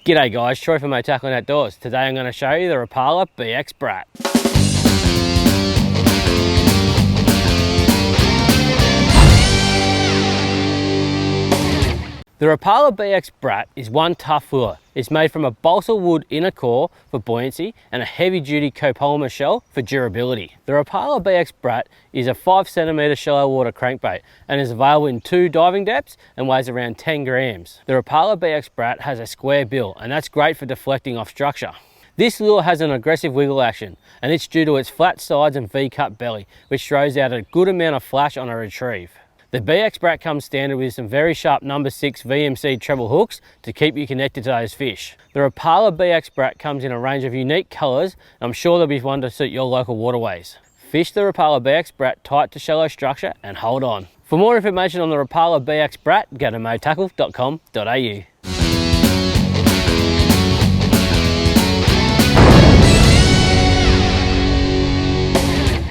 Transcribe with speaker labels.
Speaker 1: G'day guys, Troy from MoTackle Outdoors. Today I'm going to show you the Rapala BX Brat. The Rapala BX Brat is one tough lure. It's made from a balsa wood inner core for buoyancy and a heavy duty copolymer shell for durability. The Rapala BX Brat is a 5cm shallow water crankbait and is available in 2 diving depths and weighs around 10 grams. The Rapala BX Brat has a square bill and that's great for deflecting off structure. This lure has an aggressive wiggle action and it's due to its flat sides and V-cut belly, which throws out a good amount of flash on a retrieve. The BX Brat comes standard with some very sharp number 6 VMC treble hooks to keep you connected to those fish. The Rapala BX Brat comes in a range of unique colours and I'm sure there'll be one to suit your local waterways. Fish the Rapala BX Brat tight to shallow structure and hold on. For more information on the Rapala BX Brat, go to motackle.com.au.